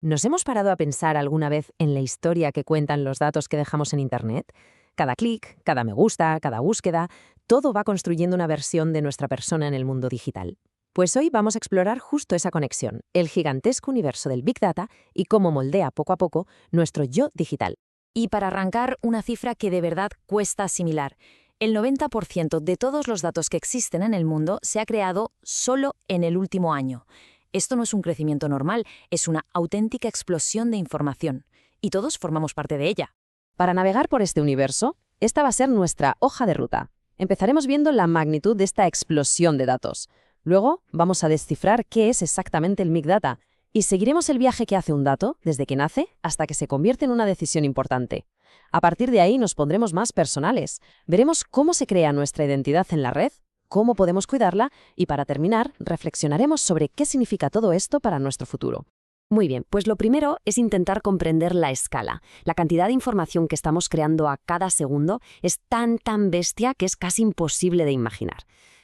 ¿Nos hemos parado a pensar alguna vez en la historia que cuentan los datos que dejamos en Internet? Cada clic, cada me gusta, cada búsqueda, todo va construyendo una versión de nuestra persona en el mundo digital. Pues hoy vamos a explorar justo esa conexión, el gigantesco universo del Big Data y cómo moldea poco a poco nuestro yo digital. Y para arrancar, una cifra que de verdad cuesta asimilar. El 90% de todos los datos que existen en el mundo se ha creado solo en el último año. Esto no es un crecimiento normal, es una auténtica explosión de información. Y todos formamos parte de ella. Para navegar por este universo, esta va a ser nuestra hoja de ruta. Empezaremos viendo la magnitud de esta explosión de datos. Luego vamos a descifrar qué es exactamente el Big Data y seguiremos el viaje que hace un dato desde que nace hasta que se convierte en una decisión importante. A partir de ahí nos pondremos más personales. Veremos cómo se crea nuestra identidad en la red, cómo podemos cuidarla y para terminar reflexionaremos sobre qué significa todo esto para nuestro futuro. Muy bien, pues lo primero es intentar comprender la escala. La cantidad de información que estamos creando a cada segundo es tan bestia que es casi imposible de imaginar.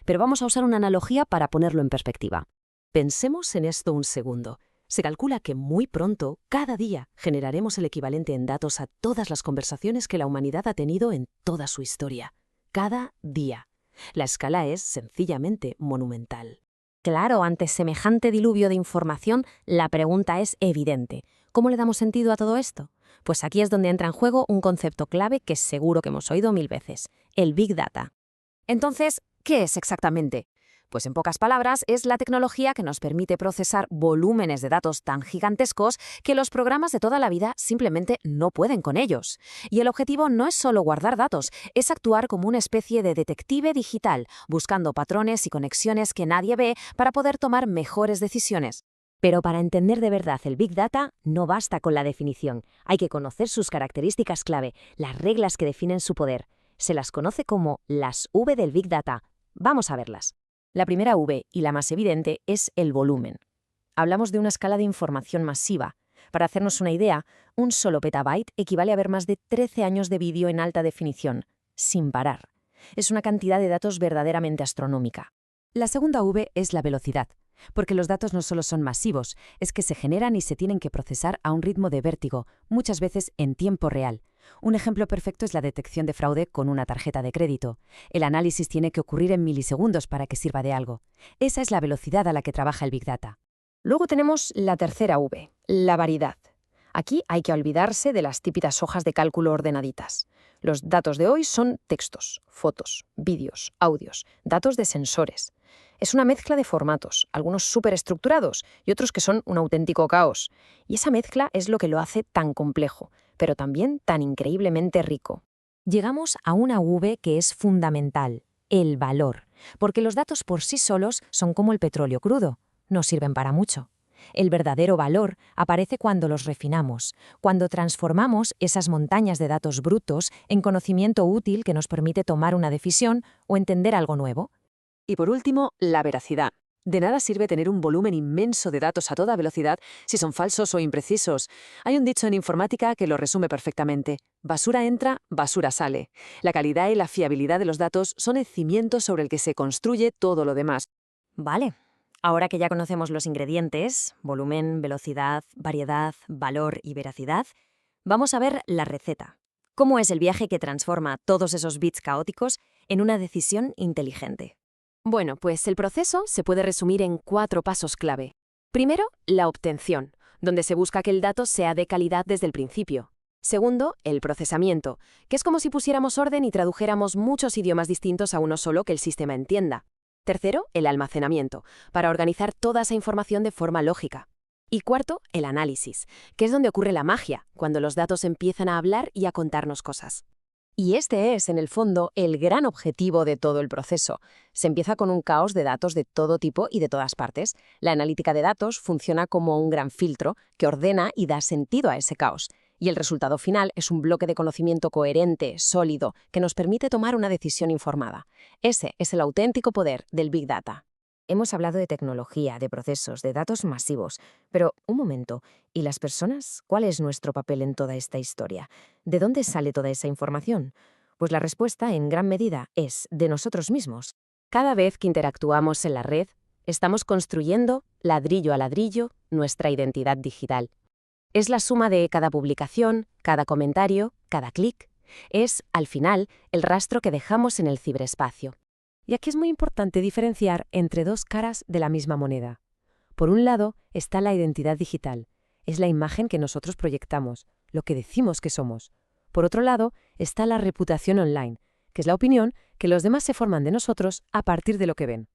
Pero vamos a usar una analogía para ponerlo en perspectiva. Pensemos en esto un segundo. Se calcula que muy pronto, cada día, generaremos el equivalente en datos a todas las conversaciones que la humanidad ha tenido en toda su historia. Cada día. La escala es sencillamente monumental. Claro, ante semejante diluvio de información, la pregunta es evidente. ¿Cómo le damos sentido a todo esto? Pues aquí es donde entra en juego un concepto clave que seguro que hemos oído 1000 veces, el Big Data. Entonces, ¿qué es exactamente? Pues en pocas palabras, es la tecnología que nos permite procesar volúmenes de datos tan gigantescos que los programas de toda la vida simplemente no pueden con ellos. Y el objetivo no es solo guardar datos, es actuar como una especie de detective digital, buscando patrones y conexiones que nadie ve para poder tomar mejores decisiones. Pero para entender de verdad el Big Data, no basta con la definición. Hay que conocer sus características clave, las reglas que definen su poder. Se las conoce como las V del Big Data. Vamos a verlas. La primera V, y la más evidente, es el volumen. Hablamos de una escala de información masiva. Para hacernos una idea, un solo petabyte equivale a ver más de 13 años de vídeo en alta definición, sin parar. Es una cantidad de datos verdaderamente astronómica. La segunda V es la velocidad, porque los datos no solo son masivos, es que se generan y se tienen que procesar a un ritmo de vértigo, muchas veces en tiempo real. Un ejemplo perfecto es la detección de fraude con una tarjeta de crédito. El análisis tiene que ocurrir en milisegundos para que sirva de algo. Esa es la velocidad a la que trabaja el Big Data. Luego tenemos la tercera V, la variedad. Aquí hay que olvidarse de las típicas hojas de cálculo ordenaditas. Los datos de hoy son textos, fotos, vídeos, audios, datos de sensores. Es una mezcla de formatos, algunos súper estructurados y otros que son un auténtico caos. Y esa mezcla es lo que lo hace tan complejo, pero también tan increíblemente rico. Llegamos a una V que es fundamental, el valor, porque los datos por sí solos son como el petróleo crudo, no sirven para mucho. El verdadero valor aparece cuando los refinamos, cuando transformamos esas montañas de datos brutos en conocimiento útil que nos permite tomar una decisión o entender algo nuevo. Y por último, la veracidad. De nada sirve tener un volumen inmenso de datos a toda velocidad si son falsos o imprecisos. Hay un dicho en informática que lo resume perfectamente. Basura entra, basura sale. La calidad y la fiabilidad de los datos son el cimiento sobre el que se construye todo lo demás. Vale. Ahora que ya conocemos los ingredientes, volumen, velocidad, variedad, valor y veracidad, vamos a ver la receta. ¿Cómo es el viaje que transforma todos esos bits caóticos en una decisión inteligente? Bueno, pues el proceso se puede resumir en 4 pasos clave. Primero, la obtención, donde se busca que el dato sea de calidad desde el principio. Segundo, el procesamiento, que es como si pusiéramos orden y tradujéramos muchos idiomas distintos a uno solo que el sistema entienda. Tercero, el almacenamiento, para organizar toda esa información de forma lógica. Y cuarto, el análisis, que es donde ocurre la magia, cuando los datos empiezan a hablar y a contarnos cosas. Y este es, en el fondo, el gran objetivo de todo el proceso. Se empieza con un caos de datos de todo tipo y de todas partes. La analítica de datos funciona como un gran filtro que ordena y da sentido a ese caos. Y el resultado final es un bloque de conocimiento coherente, sólido, que nos permite tomar una decisión informada. Ese es el auténtico poder del Big Data. Hemos hablado de tecnología, de procesos, de datos masivos, pero un momento, ¿y las personas? ¿Cuál es nuestro papel en toda esta historia? ¿De dónde sale toda esa información? Pues la respuesta, en gran medida, es de nosotros mismos. Cada vez que interactuamos en la red, estamos construyendo, ladrillo a ladrillo, nuestra identidad digital. Es la suma de cada publicación, cada comentario, cada clic. Es, al final, el rastro que dejamos en el ciberespacio. Y aquí es muy importante diferenciar entre dos caras de la misma moneda. Por un lado está la identidad digital. Es la imagen que nosotros proyectamos, lo que decimos que somos. Por otro lado está la reputación online, que es la opinión que los demás se forman de nosotros a partir de lo que ven.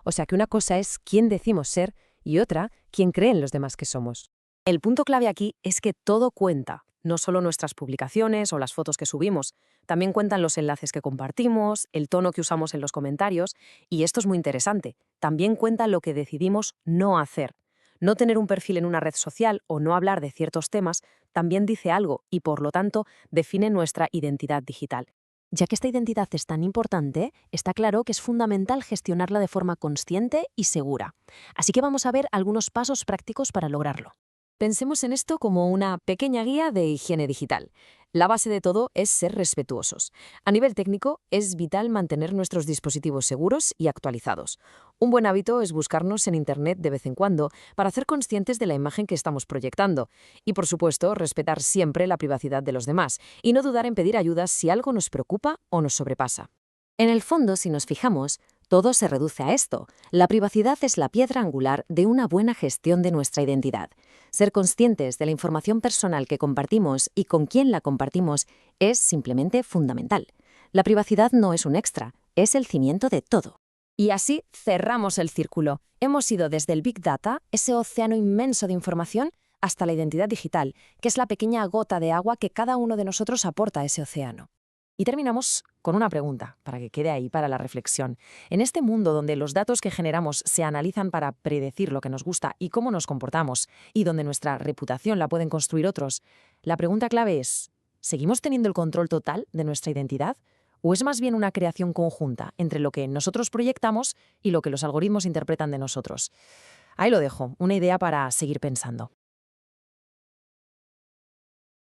O sea que una cosa es quién decimos ser y otra, quién creen los demás que somos. El punto clave aquí es que todo cuenta, no solo nuestras publicaciones o las fotos que subimos, también cuentan los enlaces que compartimos, el tono que usamos en los comentarios, y esto es muy interesante, también cuenta lo que decidimos no hacer. No tener un perfil en una red social o no hablar de ciertos temas también dice algo y, por lo tanto, define nuestra identidad digital. Ya que esta identidad es tan importante, está claro que es fundamental gestionarla de forma consciente y segura. Así que vamos a ver algunos pasos prácticos para lograrlo. Pensemos en esto como una pequeña guía de higiene digital. La base de todo es ser respetuosos. A nivel técnico, es vital mantener nuestros dispositivos seguros y actualizados. Un buen hábito es buscarnos en Internet de vez en cuando para ser conscientes de la imagen que estamos proyectando. Y, por supuesto, respetar siempre la privacidad de los demás y no dudar en pedir ayuda si algo nos preocupa o nos sobrepasa. En el fondo, si nos fijamos, todo se reduce a esto. La privacidad es la piedra angular de una buena gestión de nuestra identidad. Ser conscientes de la información personal que compartimos y con quién la compartimos es simplemente fundamental. La privacidad no es un extra, es el cimiento de todo. Y así cerramos el círculo. Hemos ido desde el Big Data, ese océano inmenso de información, hasta la identidad digital, que es la pequeña gota de agua que cada uno de nosotros aporta a ese océano. Y terminamos con una pregunta, para que quede ahí para la reflexión. En este mundo donde los datos que generamos se analizan para predecir lo que nos gusta y cómo nos comportamos, y donde nuestra reputación la pueden construir otros, la pregunta clave es, ¿seguimos teniendo el control total de nuestra identidad? ¿O es más bien una creación conjunta entre lo que nosotros proyectamos y lo que los algoritmos interpretan de nosotros? Ahí lo dejo, una idea para seguir pensando.